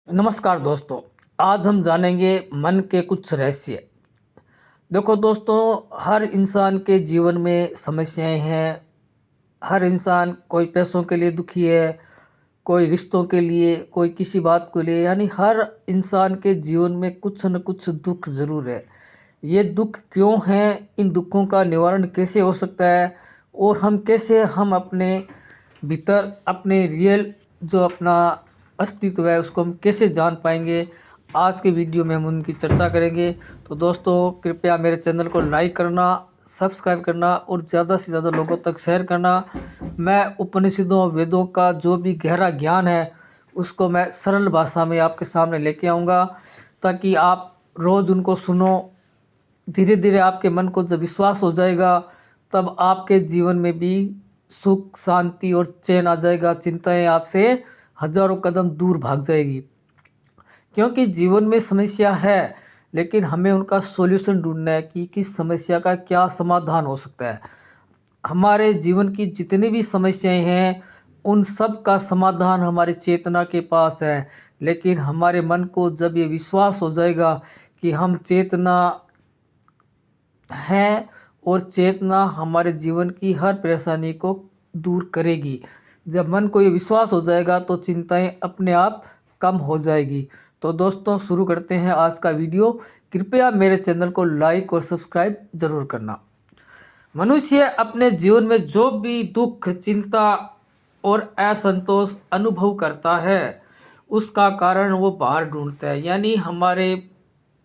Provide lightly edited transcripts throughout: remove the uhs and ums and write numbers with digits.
नमस्कार दोस्तों। आज हम जानेंगे मन के कुछ रहस्य। देखो दोस्तों, हर इंसान के जीवन में समस्याएं हैं। हर इंसान कोई पैसों के लिए दुखी है, कोई रिश्तों के लिए, कोई किसी बात को लिए, यानी हर इंसान के जीवन में कुछ न कुछ दुख ज़रूर है। ये दुख क्यों हैं, इन दुखों का निवारण कैसे हो सकता है और हम अपने भीतर अपने रियल जो अपना अस्तित्व है उसको हम कैसे जान पाएंगे, आज के वीडियो में हम उनकी चर्चा करेंगे। तो दोस्तों, कृपया मेरे चैनल को लाइक करना, सब्सक्राइब करना और ज़्यादा से ज़्यादा लोगों तक शेयर करना। मैं उपनिषदों वेदों का जो भी गहरा ज्ञान है उसको मैं सरल भाषा में आपके सामने लेके आऊँगा, ताकि आप रोज़ उनको सुनो। धीरे धीरे आपके मन को जब विश्वास हो जाएगा, तब आपके जीवन में भी सुख शांति और चैन आ जाएगा। चिंताएं आपसे हजारों कदम दूर भाग जाएगी। क्योंकि जीवन में समस्या है, लेकिन हमें उनका सॉल्यूशन ढूंढना है कि किस समस्या का क्या समाधान हो सकता है। हमारे जीवन की जितनी भी समस्याएं हैं उन सब का समाधान हमारी चेतना के पास है। लेकिन हमारे मन को जब ये विश्वास हो जाएगा कि हम चेतना हैं और चेतना हमारे जीवन की हर परेशानी को दूर करेगी, जब मन को ये विश्वास हो जाएगा तो चिंताएं अपने आप कम हो जाएगी। तो दोस्तों, शुरू करते हैं आज का वीडियो। कृपया मेरे चैनल को लाइक और सब्सक्राइब ज़रूर करना। मनुष्य अपने जीवन में जो भी दुख, चिंता और असंतोष अनुभव करता है उसका कारण वो बाहर ढूंढता है। यानी हमारे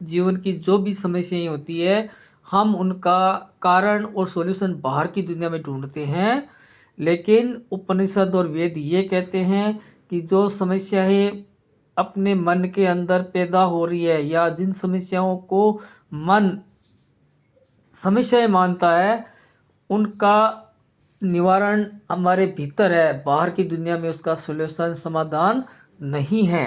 जीवन की जो भी समस्याएं होती है हम उनका कारण और सॉल्यूशन बाहर की दुनिया में ढूंढते हैं। लेकिन उपनिषद और वेद ये कहते हैं कि जो समस्याएं अपने मन के अंदर पैदा हो रही है या जिन समस्याओं को मन समस्याएं मानता है उनका निवारण हमारे भीतर है। बाहर की दुनिया में उसका सॉल्यूशन समाधान नहीं है।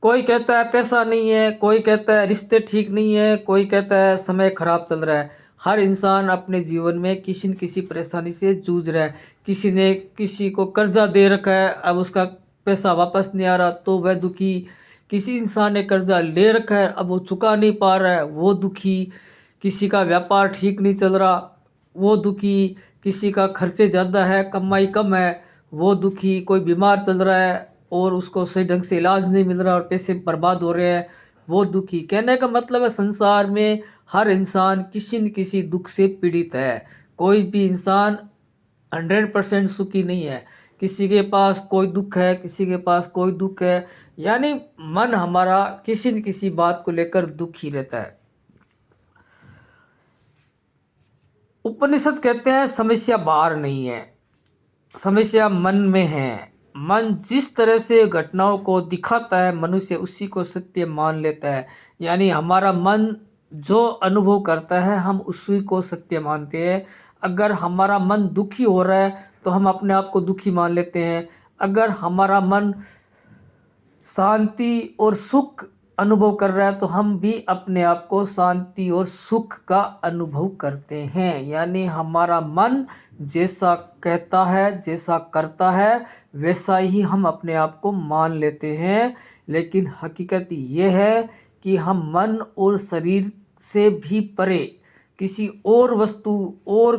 कोई कहता है पैसा नहीं है, कोई कहता है रिश्ते ठीक नहीं है, कोई कहता है समय खराब चल रहा है। हर इंसान अपने जीवन में किसी न किसी परेशानी से जूझ रहा है। किसी ने किसी को कर्जा दे रखा है, अब उसका पैसा वापस नहीं आ रहा तो वह दुखी। किसी इंसान ने कर्जा ले रखा है, अब वो चुका नहीं पा रहा है, वो दुखी। किसी का व्यापार ठीक नहीं चल रहा, वो दुखी। किसी का खर्चे ज़्यादा है, कमाई कम है, वो दुखी। कोई बीमार चल रहा है और उसको सही ढंग से इलाज नहीं मिल रहा और पैसे बर्बाद हो रहे हैं, वो दुखी। कहने का मतलब है संसार में हर इंसान किसी न किसी दुख से पीड़ित है। कोई भी इंसान 100% सुखी नहीं है। किसी के पास कोई दुख है, किसी के पास कोई दुख है। यानी मन हमारा किसी न किसी बात को लेकर दुखी रहता है। उपनिषद कहते हैं समस्या बाहर नहीं है, समस्या मन में है। मन जिस तरह से घटनाओं को दिखाता है मनुष्य उसी को सत्य मान लेता है। यानी हमारा मन जो अनुभव करता है हम उसी को सत्य मानते हैं। अगर हमारा मन दुखी हो रहा है तो हम अपने आप को दुखी मान लेते हैं। अगर हमारा मन शांति और सुख अनुभव कर रहा है तो हम भी अपने आप को शांति और सुख का अनुभव करते हैं। यानी हमारा मन जैसा कहता है, जैसा करता है, वैसा ही हम अपने आप को मान लेते हैं। लेकिन हकीकत ये है कि हम मन और शरीर से भी परे किसी और वस्तु और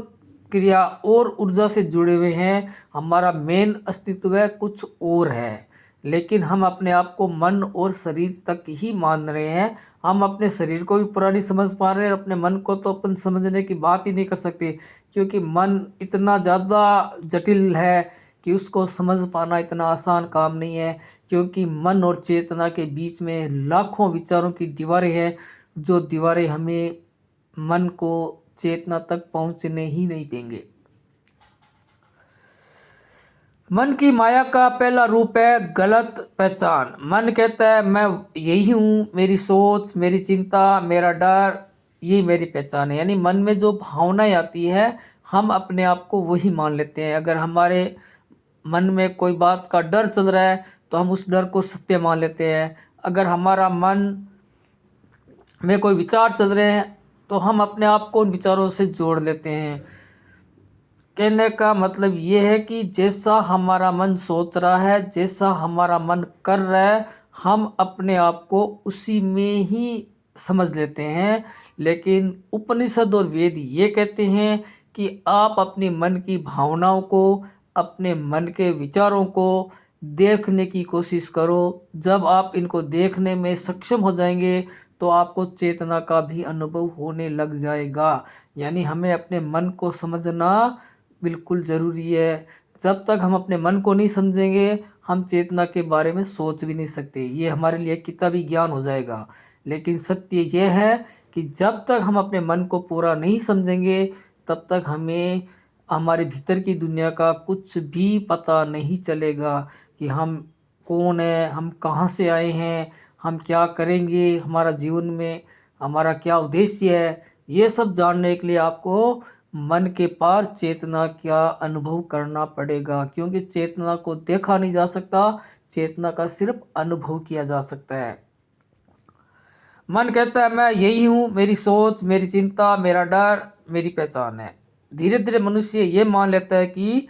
क्रिया और ऊर्जा से जुड़े हुए हैं। हमारा मेन अस्तित्व है कुछ और है, लेकिन हम अपने आप को मन और शरीर तक ही मान रहे हैं। हम अपने शरीर को भी पूरा नहीं समझ पा रहे हैं, अपने मन को तो अपन समझने की बात ही नहीं कर सकते, क्योंकि मन इतना ज़्यादा जटिल है कि उसको समझ पाना इतना आसान काम नहीं है। क्योंकि मन और चेतना के बीच में लाखों विचारों की दीवारें हैं, जो दीवारें हमें मन को चेतना तक पहुंचने ही नहीं देंगे। मन की माया का पहला रूप है गलत पहचान। मन कहता है मैं यही हूँ, मेरी सोच, मेरी चिंता, मेरा डर, यही मेरी पहचान है। यानी मन में जो भावनाएं आती है हम अपने आप को वही मान लेते हैं। अगर हमारे मन में कोई बात का डर चल रहा है तो हम उस डर को सत्य मान लेते हैं। अगर हमारा मन में कोई विचार चल रहे हैं तो हम अपने आप को उन विचारों से जोड़ लेते हैं। कहने का मतलब ये है कि जैसा हमारा मन सोच रहा है, जैसा हमारा मन कर रहा है, हम अपने आप को उसी में ही समझ लेते हैं। लेकिन उपनिषद और वेद ये कहते हैं कि आप अपने मन की भावनाओं को, अपने मन के विचारों को देखने की कोशिश करो। जब आप इनको देखने में सक्षम हो जाएंगे तो आपको चेतना का भी अनुभव होने लग जाएगा। यानी हमें अपने मन को समझना बिल्कुल ज़रूरी है। जब तक हम अपने मन को नहीं समझेंगे, हम चेतना के बारे में सोच भी नहीं सकते। ये हमारे लिए किताबी ज्ञान हो जाएगा। लेकिन सत्य यह है कि जब तक हम अपने मन को पूरा नहीं समझेंगे, तब तक हमें हमारे भीतर की दुनिया का कुछ भी पता नहीं चलेगा कि हम कौन है, हम कहाँ से आए हैं, हम क्या करेंगे हमारा जीवन में, हमारा क्या उद्देश्य है। ये सब जानने के लिए आपको मन के पार चेतना का अनुभव करना पड़ेगा, क्योंकि चेतना को देखा नहीं जा सकता, चेतना का सिर्फ अनुभव किया जा सकता है। मन कहता है मैं यही हूँ, मेरी सोच, मेरी चिंता, मेरा डर मेरी पहचान है। धीरे धीरे मनुष्य ये मान लेता है कि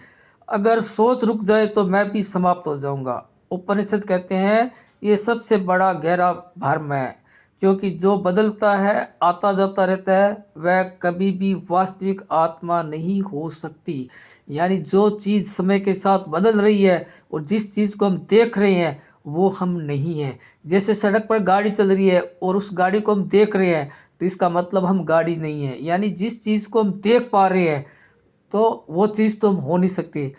अगर सोच रुक जाए तो मैं भी समाप्त हो जाऊंगा। उपनिषद कहते हैं ये सबसे बड़ा गहरा भ्रम है, क्योंकि जो बदलता है, आता जाता रहता है, वह कभी भी वास्तविक आत्मा नहीं हो सकती। यानी जो चीज़ समय के साथ बदल रही है और जिस चीज़ को हम देख रहे हैं वो हम नहीं हैं। जैसे सड़क पर गाड़ी चल रही है और उस गाड़ी को हम देख रहे हैं, तो इसका मतलब हम गाड़ी नहीं है। यानी जिस चीज़ को हम देख पा रहे हैं तो वो चीज़ तो हम हो नहीं सकती।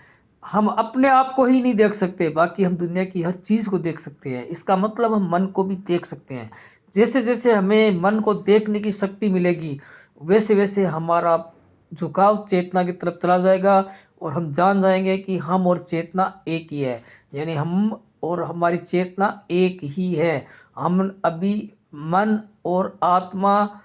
हम अपने आप को ही नहीं देख सकते, बाकी हम दुनिया की हर चीज़ को देख सकते हैं। इसका मतलब हम मन को भी देख सकते हैं। जैसे जैसे हमें मन को देखने की शक्ति मिलेगी, वैसे वैसे हमारा झुकाव चेतना की तरफ चला जाएगा और हम जान जाएंगे कि हम और चेतना एक ही है। यानी हम और हमारी चेतना एक ही है। हम अभी मन और आत्मा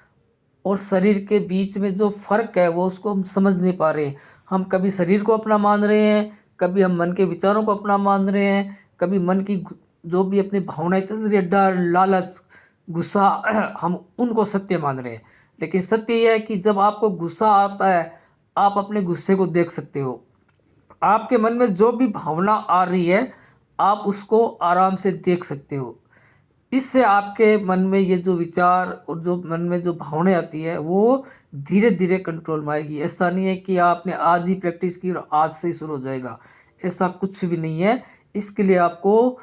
और शरीर के बीच में जो फ़र्क है वो उसको हम समझ नहीं पा रहे। हम कभी शरीर को अपना मान रहे हैं, कभी हम मन के विचारों को अपना मान रहे हैं, कभी मन की जो भी अपनी भावनाएं चल रही है, डर, लालच, गुस्सा, हम उनको सत्य मान रहे हैं। लेकिन सत्य यह है कि जब आपको गुस्सा आता है, आप अपने गुस्से को देख सकते हो। आपके मन में जो भी भावना आ रही है, आप उसको आराम से देख सकते हो। इससे आपके मन में ये जो विचार और जो मन में जो भावनाएं आती है वो धीरे धीरे कंट्रोल में आएगी। ऐसा नहीं है कि आपने आज ही प्रैक्टिस की और आज से ही शुरू हो जाएगा, ऐसा कुछ भी नहीं है। इसके लिए आपको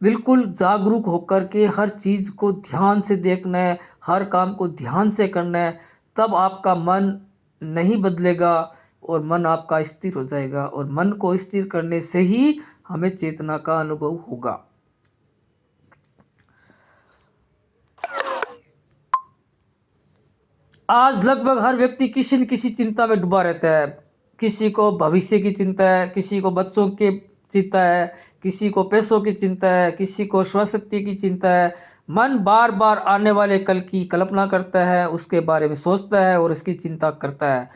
बिल्कुल जागरूक होकर के हर चीज़ को ध्यान से देखना है, हर काम को ध्यान से करना है। तब आपका मन नहीं बदलेगा और मन आपका स्थिर हो जाएगा, और मन को स्थिर करने से ही हमें चेतना का अनुभव होगा। आज लगभग हर व्यक्ति किसी न किसी चिंता में डूबा रहता है। किसी को भविष्य की चिंता है, किसी को बच्चों की चिंता है, किसी को पैसों की चिंता है, किसी को स्वास्थ्य की चिंता है। मन बार बार आने वाले कल की कल्पना करता है, उसके बारे में सोचता है और उसकी चिंता करता है।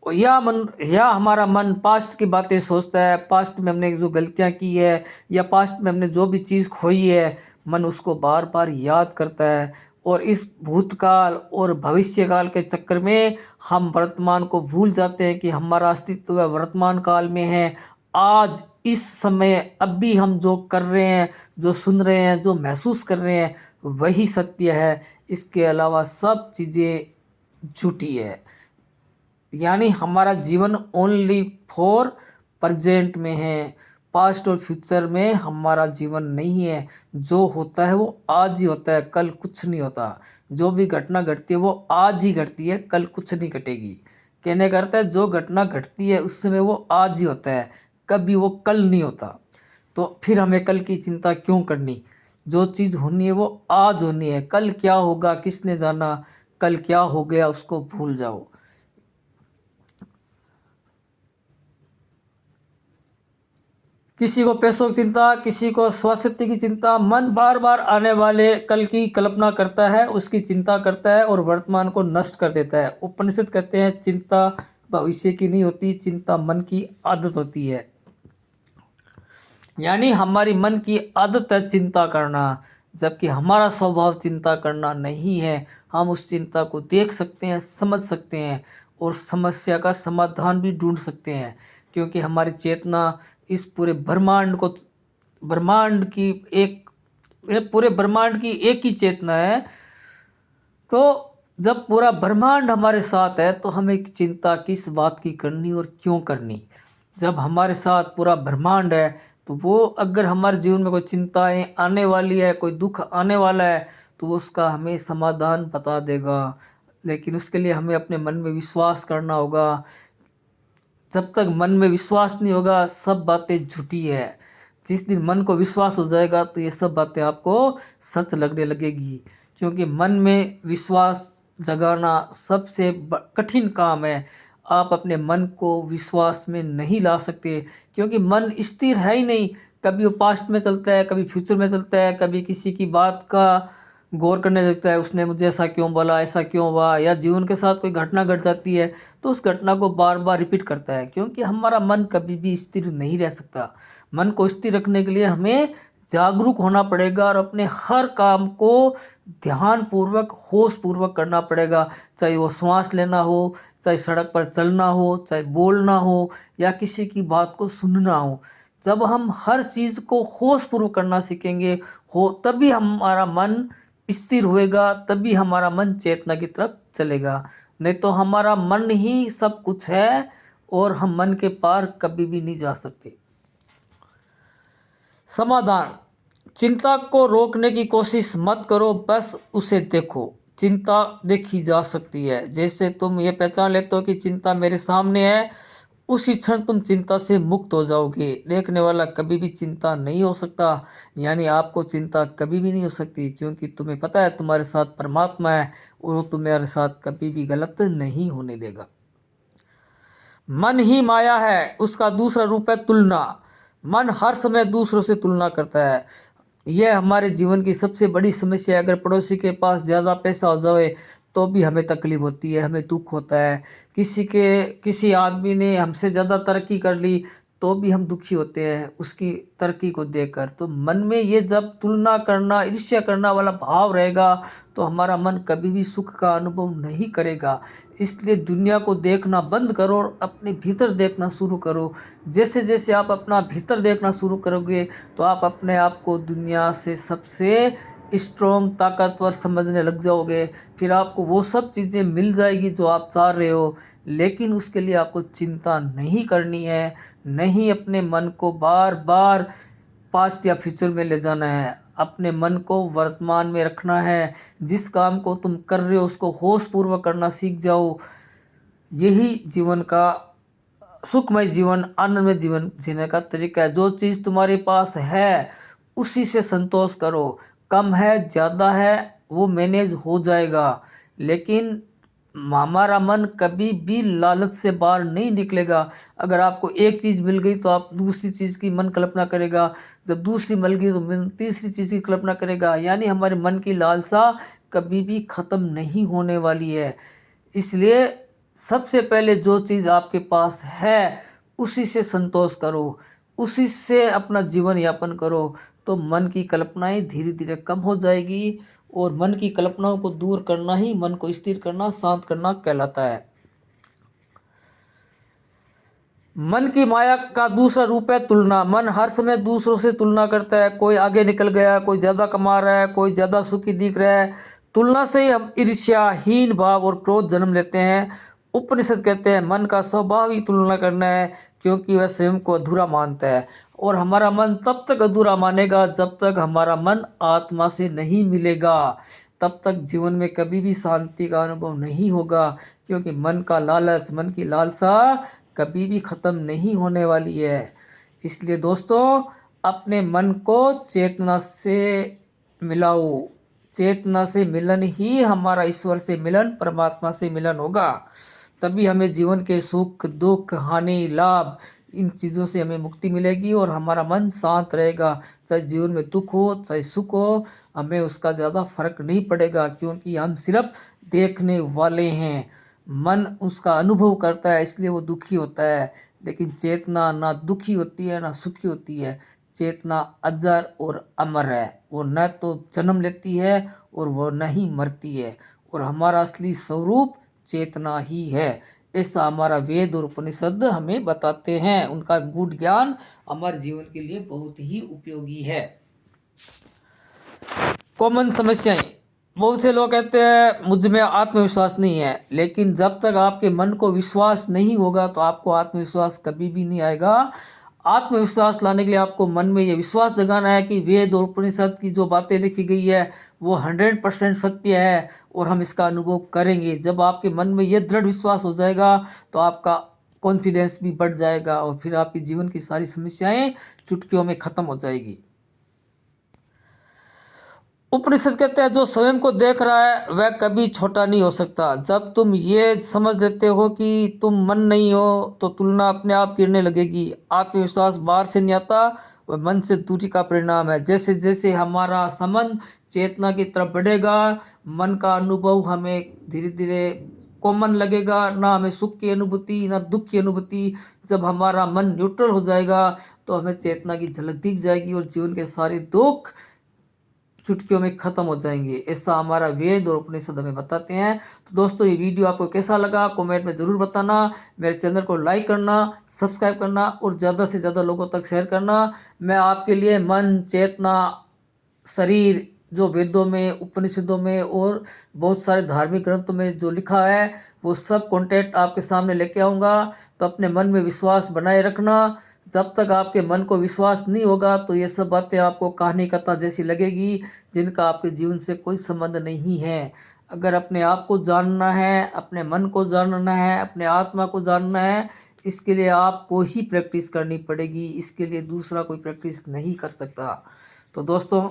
और या हमारा मन पास्ट की बातें सोचता है, पास्ट में हमने जो गलतियाँ की है या पास्ट में हमने जो भी चीज़ खोई है, मन उसको बार बार याद करता है। और इस भूतकाल और भविष्यकाल के चक्कर में हम वर्तमान को भूल जाते हैं कि हमारा अस्तित्व है वर्तमान काल में है। आज इस समय अभी हम जो कर रहे हैं, जो सुन रहे हैं, जो महसूस कर रहे हैं, वही सत्य है। इसके अलावा सब चीज़ें झूठी है। यानी हमारा जीवन ओनली फॉर प्रेजेंट में है, पास्ट और फ्यूचर में हमारा जीवन नहीं है। जो होता है वो आज ही होता है, कल कुछ नहीं होता। जो भी घटना घटती है वो आज ही घटती है, कल कुछ नहीं घटेगी। कहने का अर्थ है जो घटना घटती है उस समय वो आज ही होता है, कभी वो कल नहीं होता। तो फिर हमें कल की चिंता क्यों करनी। जो चीज़ होनी है वो आज होनी है। कल क्या होगा किसने जाना, कल क्या हो गया उसको भूल जाओ। किसी को पैसों की चिंता, किसी को स्वास्थ्य की चिंता। मन बार बार आने वाले कल की कल्पना करता है, उसकी चिंता करता है और वर्तमान को नष्ट कर देता है। उपनिषद कहते हैं चिंता भविष्य की नहीं होती, चिंता मन की आदत होती है। यानी हमारी मन की आदत है चिंता करना, जबकि हमारा स्वभाव चिंता करना नहीं है। हम उस चिंता को देख सकते हैं, समझ सकते हैं और समस्या का समाधान भी ढूंढ सकते हैं, क्योंकि हमारी चेतना इस ब्रह्मांड की एक ये पूरे ब्रह्मांड की एक ही चेतना है। तो जब पूरा ब्रह्मांड हमारे साथ है तो हमें चिंता किस बात की करनी और क्यों करनी। जब हमारे साथ पूरा ब्रह्मांड है तो वो अगर हमारे जीवन में कोई चिंताएं आने वाली है, कोई दुख आने वाला है, तो वो उसका हमें समाधान बता देगा। लेकिन उसके लिए हमें अपने मन में विश्वास करना होगा। जब तक मन में विश्वास नहीं होगा सब बातें झूठी है। जिस दिन मन को विश्वास हो जाएगा तो ये सब बातें आपको सच लगने लगेगी, क्योंकि मन में विश्वास जगाना सबसे कठिन काम है। आप अपने मन को विश्वास में नहीं ला सकते, क्योंकि मन स्थिर है ही नहीं। कभी वो पास्ट में चलता है, कभी फ्यूचर में चलता है, कभी किसी की बात का गौर करने लगता है, उसने मुझे ऐसा क्यों बोला, ऐसा क्यों हुआ, या जीवन के साथ कोई घटना घट जाती है तो उस घटना को बार बार रिपीट करता है, क्योंकि हमारा मन कभी भी स्थिर नहीं रह सकता। मन को स्थिर रखने के लिए हमें जागरूक होना पड़ेगा और अपने हर काम को ध्यानपूर्वक होश पूर्वक करना पड़ेगा। चाहे वो सांस लेना हो, चाहे सड़क पर चलना हो, चाहे बोलना हो, या किसी की बात को सुनना हो। जब हम हर चीज़ को होश पूर्वक करना सीखेंगे हो तभी हमारा मन स्थिर होएगा, तभी हमारा मन चेतना की तरफ चलेगा। नहीं तो हमारा मन ही सब कुछ है और हम मन के पार कभी भी नहीं जा सकते। समाधान: चिंता को रोकने की कोशिश मत करो, बस उसे देखो। चिंता देखी जा सकती है। जैसे तुम ये पहचान लेते हो कि चिंता मेरे सामने है, उसी क्षण तुम चिंता से मुक्त हो जाओगे। देखने वाला कभी भी चिंता नहीं हो सकता, यानी आपको चिंता कभी भी नहीं हो सकती, क्योंकि तुम्हें पता है तुम्हारे साथ परमात्मा है और वो तुम्हारे साथ कभी भी गलत नहीं होने देगा। मन ही माया है, उसका दूसरा रूप है तुलना। मन हर समय दूसरों से तुलना करता है। यह हमारे जीवन की सबसे बड़ी समस्या है। अगर पड़ोसी के पास ज़्यादा पैसा हो जाए तो भी हमें तकलीफ होती है, हमें दुख होता है। किसी आदमी ने हमसे ज़्यादा तरक्की कर ली तो भी हम दुखी होते हैं उसकी तरक्की को देखकर। तो मन में ये जब तुलना करना, ईर्ष्या करना वाला भाव रहेगा तो हमारा मन कभी भी सुख का अनुभव नहीं करेगा। इसलिए दुनिया को देखना बंद करो और अपने भीतर देखना शुरू करो। जैसे जैसे आप अपना भीतर देखना शुरू करोगे तो आप अपने आप को दुनिया से सबसे स्ट्रॉन्ग, ताकतवर समझने लग जाओगे। फिर आपको वो सब चीज़ें मिल जाएगी जो आप चाह रहे हो, लेकिन उसके लिए आपको चिंता नहीं करनी है। नहीं अपने मन को बार बार पास्ट या फ्यूचर में ले जाना है, अपने मन को वर्तमान में रखना है। जिस काम को तुम कर रहे हो उसको होश पूर्वक करना सीख जाओ। यही जीवन का सुखमय जीवन, आनंदमय जीवन जीने का तरीका है। जो चीज़ तुम्हारे पास है उसी से संतोष करो। कम है ज़्यादा है वो मैनेज हो जाएगा, लेकिन हमारा मन कभी भी लालच से बाहर नहीं निकलेगा। अगर आपको एक चीज़ मिल गई तो आप दूसरी चीज़ की मन कल्पना करेगा, जब दूसरी मिल गई तो तीसरी चीज़ की कल्पना करेगा। यानी हमारे मन की लालसा कभी भी ख़त्म नहीं होने वाली है। इसलिए सबसे पहले जो चीज़ आपके पास है उसी से संतोष करो, उसी से अपना जीवन यापन करो, तो मन की कल्पनाएं धीरे धीरे कम हो जाएगी। और मन की कल्पनाओं को दूर करना ही मन को स्थिर करना, शांत करना कहलाता है। मन की माया का दूसरा रूप है तुलना। मन हर समय दूसरों से तुलना करता है। कोई आगे निकल गया, कोई ज़्यादा कमा रहा है, कोई ज़्यादा सुखी दिख रहा है। तुलना से ही हम ईर्ष्या, हीन भाव और क्रोध जन्म लेते हैं। उपनिषद कहते हैं मन का स्वभाव ही तुलना करना है, क्योंकि वह स्वयं को अधूरा मानता है। और हमारा मन तब तक अधूरा मानेगा जब तक हमारा मन आत्मा से नहीं मिलेगा, तब तक जीवन में कभी भी शांति का अनुभव नहीं होगा, क्योंकि मन का लालच, मन की लालसा कभी भी ख़त्म नहीं होने वाली है। इसलिए दोस्तों, अपने मन को चेतना से मिलाओ। चेतना से मिलन ही हमारा ईश्वर से मिलन, परमात्मा से मिलन होगा। तभी हमें जीवन के सुख, दुख, हानि, लाभ, इन चीज़ों से हमें मुक्ति मिलेगी और हमारा मन शांत रहेगा। चाहे जीवन में दुख हो चाहे सुख हो, हमें उसका ज़्यादा फर्क नहीं पड़ेगा, क्योंकि हम सिर्फ देखने वाले हैं। मन उसका अनुभव करता है इसलिए वो दुखी होता है, लेकिन चेतना ना दुखी होती है ना सुखी होती है। चेतना अजर और अमर है, वो न तो जन्म लेती है और वो न ही मरती है। और हमारा असली स्वरूप चेतना ही है। ऐसा हमारा वेद और उपनिषद हमें बताते हैं। उनका गूढ़ ज्ञान हमारे जीवन के लिए बहुत ही उपयोगी है। कॉमन समस्याएं। बहुत से लोग कहते हैं मुझ में आत्मविश्वास नहीं है, लेकिन जब तक आपके मन को विश्वास नहीं होगा तो आपको आत्मविश्वास कभी भी नहीं आएगा। आत्मविश्वास लाने के लिए आपको मन में ये विश्वास जगाना है कि वेद और उपनिषद की जो बातें लिखी गई है वो 100% सत्य है और हम इसका अनुभव करेंगे। जब आपके मन में ये दृढ़ विश्वास हो जाएगा तो आपका कॉन्फिडेंस भी बढ़ जाएगा और फिर आपके जीवन की सारी समस्याएं चुटकियों में ख़त्म हो जाएगी। उपनिषद कहते हैं जो स्वयं को देख रहा है वह कभी छोटा नहीं हो सकता। जब तुम ये समझ लेते हो कि तुम मन नहीं हो तो तुलना अपने आप गिरने लगेगी। आत्मविश्वास बाहर से नहीं आता, वह मन से दूरी का परिणाम है। जैसे जैसे हमारा संबंध चेतना की तरफ बढ़ेगा, मन का अनुभव हमें धीरे धीरे कॉमन लगेगा, ना हमें सुख की अनुभूति ना दुख की अनुभूति। जब हमारा मन न्यूट्रल हो जाएगा तो हमें चेतना की झलक दिख जाएगी और जीवन के सारे दुख चुटकियों में ख़त्म हो जाएंगे। ऐसा हमारा वेद और उपनिषद हमें बताते हैं। तो दोस्तों ये वीडियो आपको कैसा लगा कमेंट में ज़रूर बताना। मेरे चैनल को लाइक करना, सब्सक्राइब करना और ज़्यादा से ज़्यादा लोगों तक शेयर करना। मैं आपके लिए मन, चेतना, शरीर जो वेदों में, उपनिषदों में और बहुत सारे धार्मिक ग्रंथों में जो लिखा है वो सब कंटेंट आपके सामने लेके आऊँगा। तो अपने मन में विश्वास बनाए रखना। जब तक आपके मन को विश्वास नहीं होगा तो ये सब बातें आपको कहानी कथा जैसी लगेगी, जिनका आपके जीवन से कोई संबंध नहीं है। अगर अपने आप को जानना है, अपने मन को जानना है, अपने आत्मा को जानना है, इसके लिए आपको ही प्रैक्टिस करनी पड़ेगी। इसके लिए दूसरा कोई प्रैक्टिस नहीं कर सकता। तो दोस्तों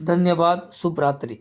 धन्यवाद, शुभ रात्रि।